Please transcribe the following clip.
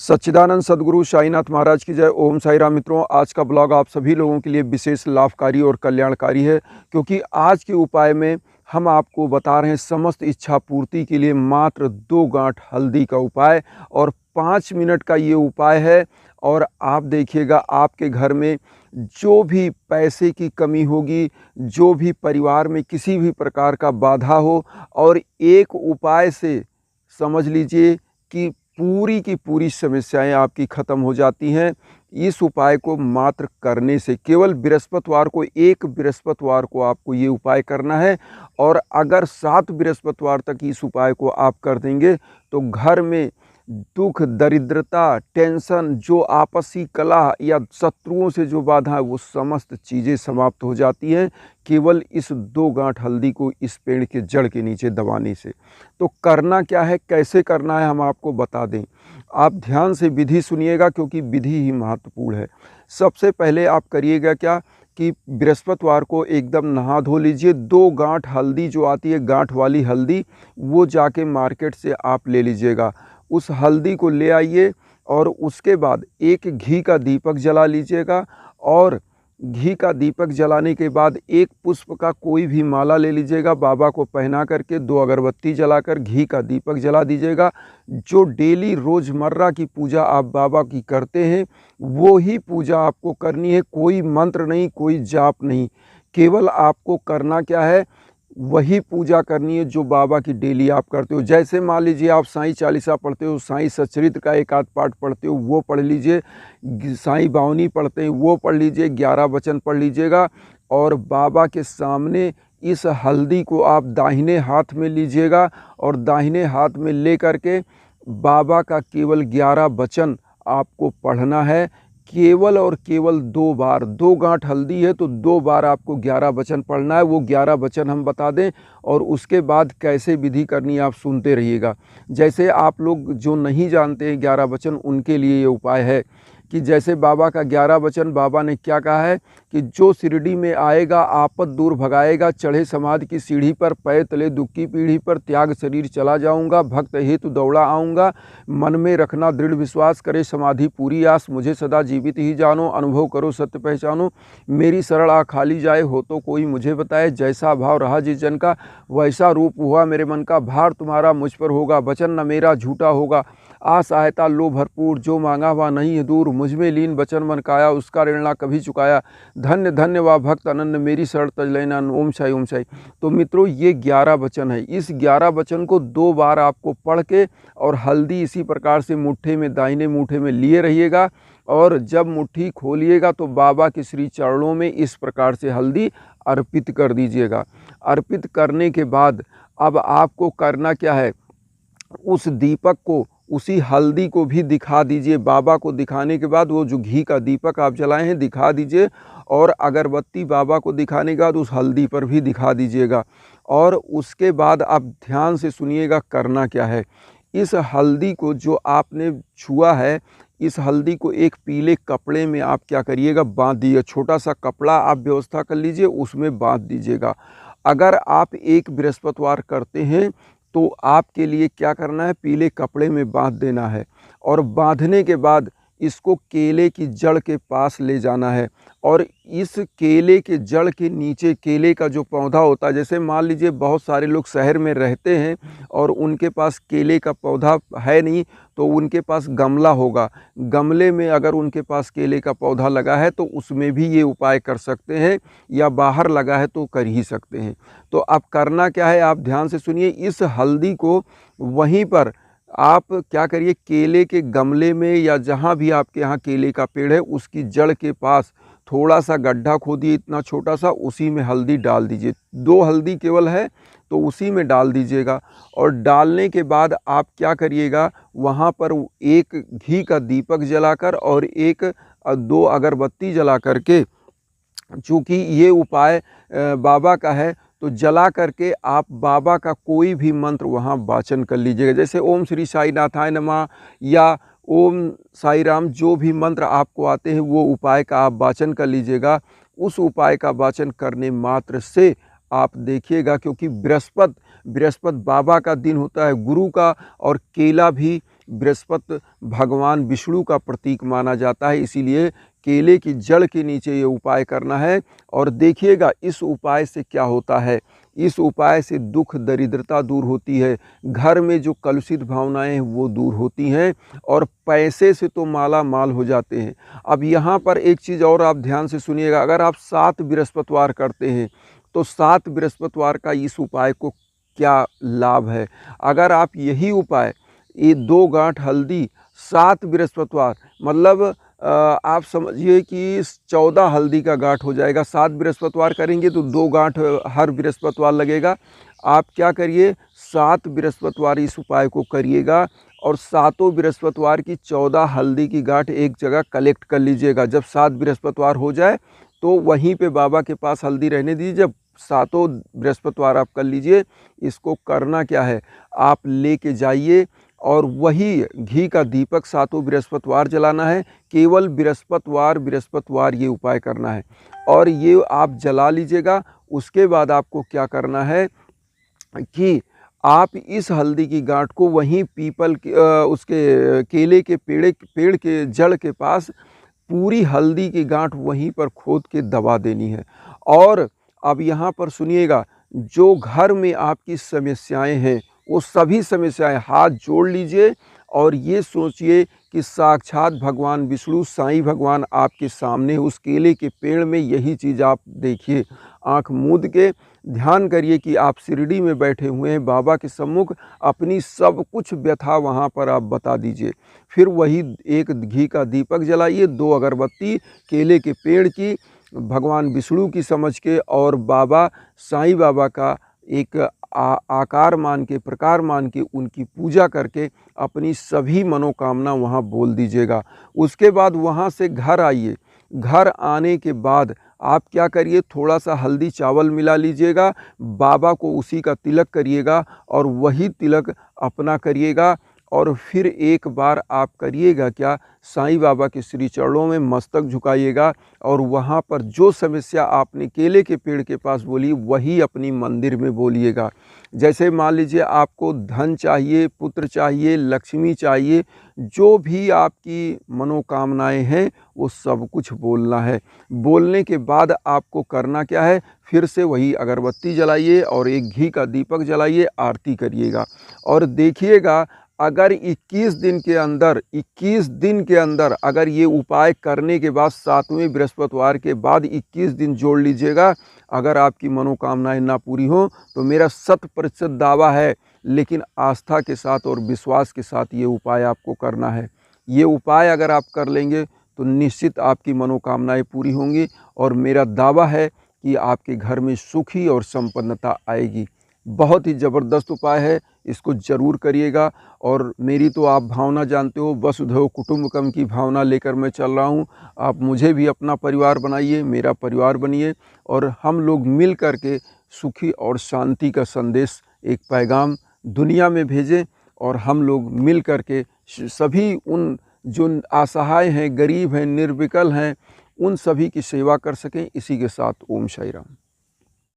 सच्चिदानंद सद्गुरु साईनाथ महाराज की जय। ओम साई राम। मित्रों, आज का ब्लॉग आप सभी लोगों के लिए विशेष लाभकारी और कल्याणकारी है, क्योंकि आज के उपाय में हम आपको बता रहे हैं समस्त इच्छा पूर्ति के लिए मात्र 2 गांठ हल्दी का उपाय, और 5 मिनट का ये उपाय है। और आप देखिएगा, आपके घर में जो भी पैसे की कमी होगी, जो भी परिवार में किसी भी प्रकार का बाधा हो, और एक उपाय से समझ लीजिए कि पूरी की पूरी समस्याएं आपकी ख़त्म हो जाती हैं। इस उपाय को मात्र करने से, केवल बृहस्पतिवार को, एक बृहस्पतिवार को आपको ये उपाय करना है। और अगर 7 बृहस्पतिवार तक इस उपाय को आप कर देंगे तो घर में दुख, दरिद्रता, टेंशन, जो आपसी कलह या शत्रुओं से जो बाधा है, वो समस्त चीज़ें समाप्त हो जाती हैं केवल इस 2 गांठ हल्दी को इस पेड़ के जड़ के नीचे दबाने से। तो करना क्या है, कैसे करना है, हम आपको बता दें। आप ध्यान से विधि सुनिएगा, क्योंकि विधि ही महत्वपूर्ण है। सबसे पहले आप करिएगा क्या कि बृहस्पतिवार को एकदम नहा धो लीजिए। 2 गांठ हल्दी जो आती है, गांठ वाली हल्दी, वो जाके मार्केट से आप ले लीजिएगा। उस हल्दी को ले आइए और उसके बाद एक घी का दीपक जला लीजिएगा। और घी का दीपक जलाने के बाद एक पुष्प का कोई भी माला ले लीजिएगा, बाबा को पहना करके 2 अगरबत्ती जलाकर घी का दीपक जला दीजिएगा। जो डेली रोज़मर्रा की पूजा आप बाबा की करते हैं, वो ही पूजा आपको करनी है। कोई मंत्र नहीं, कोई जाप नहीं, केवल आपको करना क्या है, वही पूजा करनी है जो बाबा की डेली आप करते हो। जैसे मान लीजिए आप साईं चालीसा पढ़ते हो, साईं सचरित्र का एक आध पाठ पढ़ते हो, वो पढ़ लीजिए। साईं बावनी पढ़ते हैं, वो पढ़ लीजिए। 11 वचन पढ़ लीजिएगा। और बाबा के सामने इस हल्दी को आप दाहिने हाथ में लीजिएगा, और दाहिने हाथ में ले करके बाबा का केवल 11 वचन आपको पढ़ना है। केवल और केवल 2 बार, 2 गांठ हल्दी है तो 2 बार आपको 11 वचन पढ़ना है। वो 11 वचन हम बता दें, और उसके बाद कैसे विधि करनी है आप सुनते रहिएगा। जैसे आप लोग जो नहीं जानते हैं 11 वचन, उनके लिए ये उपाय है कि जैसे बाबा का 11 वचन, बाबा ने क्या कहा है कि जो शिरडी में आएगा आपद दूर भगाएगा, चढ़े समाधि की सीढ़ी पर, पैर तले दुख की पीढ़ी पर, त्याग शरीर चला जाऊंगा, भक्त हेतु दौड़ा आऊँगा, मन में रखना दृढ़ विश्वास, करे समाधि पूरी आस, मुझे सदा जीवित ही जानो, अनुभव करो सत्य पहचानो, मेरी शरण आ खाली जाए, हो तो कोई मुझे बताए, जैसा भाव रहा जिस जन का, वैसा रूप हुआ मेरे मन का, भार तुम्हारा मुझ पर होगा, वचन न मेरा झूठा होगा, आ सहायता लो भरपूर, जो मांगा हुआ नहीं है दूर, मुझ में लीन वचन मन काया, उसका ऋण ना कभी चुकाया, धन्य धन्य वा भक्त अनन्य, मेरी शरण तज लेना, ओम शाई ओम शाई। तो मित्रों, ये 11 वचन है। इस 11 वचन को 2 बार आपको पढ़ के, और हल्दी इसी प्रकार से मुट्ठे में, दाहिने मुट्ठे में लिए रहिएगा। और जब मुट्ठी खोलिएगा तो बाबा के श्री चरणों में इस प्रकार से हल्दी अर्पित कर दीजिएगा। अर्पित करने के बाद अब आपको करना क्या है, उस दीपक को, उसी हल्दी को भी दिखा दीजिए। बाबा को दिखाने के बाद वो जो घी का दीपक आप जलाए हैं दिखा दीजिए, और अगरबत्ती बाबा को दिखाने के बाद उस हल्दी पर भी दिखा दीजिएगा। और उसके बाद आप ध्यान से सुनिएगा करना क्या है। इस हल्दी को जो आपने छुआ है, इस हल्दी को एक पीले कपड़े में आप क्या करिएगा, बांध दीजिए। छोटा सा कपड़ा आप व्यवस्था कर लीजिए, उसमें बांध दीजिएगा। अगर आप एक बृहस्पतिवार करते हैं तो आपके लिए क्या करना है, पीले कपड़े में बांध देना है। और बांधने के बाद इसको केले की जड़ के पास ले जाना है। और इस केले के जड़ के नीचे केले का जो पौधा होता है, जैसे मान लीजिए बहुत सारे लोग शहर में रहते हैं और उनके पास केले का पौधा है नहीं, तो उनके पास गमला होगा। गमले में अगर उनके पास केले का पौधा लगा है तो उसमें भी ये उपाय कर सकते हैं, या बाहर लगा है तो कर ही सकते हैं। तो अब करना क्या है, आप ध्यान से सुनिए। इस हल्दी को वहीं पर आप क्या करिए, केले के गमले में या जहाँ भी आपके यहाँ केले का पेड़ है उसकी जड़ के पास थोड़ा सा गड्ढा खोदिए, इतना छोटा सा, उसी में हल्दी डाल दीजिए। 2 हल्दी केवल है तो उसी में डाल दीजिएगा। और डालने के बाद आप क्या करिएगा, वहाँ पर एक घी का दीपक जलाकर और 2 अगरबत्ती जला करके, चूँकि ये उपाय बाबा का है, तो जला करके आप बाबा का कोई भी मंत्र वहाँ वाचन कर लीजिएगा। जैसे ओम श्री साई नाथाय नमः या ओम साई राम, जो भी मंत्र आपको आते हैं वो उपाय का आप वाचन कर लीजिएगा। उस उपाय का वाचन करने मात्र से आप देखिएगा, क्योंकि बृहस्पति बाबा का दिन होता है, गुरु का, और केला भी बृहस्पति भगवान विष्णु का प्रतीक माना जाता है, इसीलिए केले की जड़ के नीचे ये उपाय करना है। और देखिएगा इस उपाय से क्या होता है। इस उपाय से दुख दरिद्रता दूर होती है, घर में जो कलुषित भावनाएं हैं वो दूर होती हैं और पैसे से तो माला माल हो जाते हैं। अब यहाँ पर एक चीज़ और आप ध्यान से सुनिएगा, अगर आप 7 बृहस्पतिवार करते हैं तो 7 बृहस्पतिवार का इस उपाय को क्या लाभ है। अगर आप यही उपाय ये 2 गांठ हल्दी 7 बृहस्पतिवार, मतलब आप समझिए कि 14 हल्दी का गांठ हो जाएगा। 7 बृहस्पतिवार करेंगे तो 2 गांठ हर बृहस्पतिवार लगेगा। आप क्या करिए, 7 बृहस्पतिवार इस उपाय को करिएगा और 7 बृहस्पतिवार की 14 हल्दी की गांठ एक जगह कलेक्ट कर लीजिएगा। जब 7 बृहस्पतिवार हो जाए तो वहीं पे बाबा के पास हल्दी रहने दीजिए। जब 7 बृहस्पतिवार आप कर लीजिए। इसको करना क्या है, आप लेके जाइए और वही घी का दीपक 7 बृहस्पतिवार जलाना है। केवल बृहस्पतिवार ये उपाय करना है और ये आप जला लीजिएगा। उसके बाद आपको क्या करना है कि आप इस हल्दी की गांठ को वहीं पीपल के उसके केले के पेड़ के जड़ के पास पूरी हल्दी की गांठ वहीं पर खोद के दबा देनी है। और अब यहाँ पर सुनिएगा, जो घर में आपकी समस्याएं हैं वो सभी समस्याएं हाथ जोड़ लीजिए और ये सोचिए कि साक्षात भगवान विष्णु साईं भगवान आपके सामने उस केले के पेड़ में। यही चीज़ आप देखिए, आंख मूंद के ध्यान करिए कि आप शिरडी में बैठे हुए हैं बाबा के सम्मुख। अपनी सब कुछ व्यथा वहाँ पर आप बता दीजिए। फिर वही एक घी का दीपक जलाइए, 2 अगरबत्ती केले के पेड़ की भगवान विष्णु की समझ के और बाबा साईं बाबा का एक आकार मान के, प्रकार मान के उनकी पूजा करके अपनी सभी मनोकामना वहाँ बोल दीजिएगा। उसके बाद वहाँ से घर आइए। घर आने के बाद आप क्या करिए, थोड़ा सा हल्दी चावल मिला लीजिएगा, बाबा को उसी का तिलक करिएगा और वही तिलक अपना करिएगा। और फिर एक बार आप करिएगा क्या, साईं बाबा के श्री चरणों में मस्तक झुकाइएगा और वहाँ पर जो समस्या आपने केले के पेड़ के पास बोली वही अपनी मंदिर में बोलिएगा। जैसे मान लीजिए आपको धन चाहिए, पुत्र चाहिए, लक्ष्मी चाहिए, जो भी आपकी मनोकामनाएं हैं वो सब कुछ बोलना है। बोलने के बाद आपको करना क्या है, फिर से वही अगरबत्ती जलाइए और एक घी का दीपक जलाइए, आरती करिएगा। और देखिएगा अगर 21 दिन के अंदर अगर ये उपाय करने के बाद 7वें बृहस्पतिवार के बाद 21 दिन जोड़ लीजिएगा, अगर आपकी मनोकामनाएं ना पूरी हो तो मेरा 100% दावा है, लेकिन आस्था के साथ और विश्वास के साथ ये उपाय आपको करना है। ये उपाय अगर आप कर लेंगे तो निश्चित आपकी मनोकामनाएं पूरी होंगी और मेरा दावा है कि आपके घर में सुखी और संपन्नता आएगी। बहुत ही ज़बरदस्त उपाय है, इसको ज़रूर करिएगा। और मेरी तो आप भावना जानते हो, वसुधैव कुटुंबकम की भावना लेकर मैं चल रहा हूँ। आप मुझे भी अपना परिवार बनाइए, मेरा परिवार बनिए और हम लोग मिल कर के सुखी और शांति का संदेश, एक पैगाम दुनिया में भेजें और हम लोग मिल कर के सभी उन जो असहाय हैं, गरीब हैं, निर्विकल हैं, उन सभी की सेवा कर सकें। इसी के साथ ओम साई राम।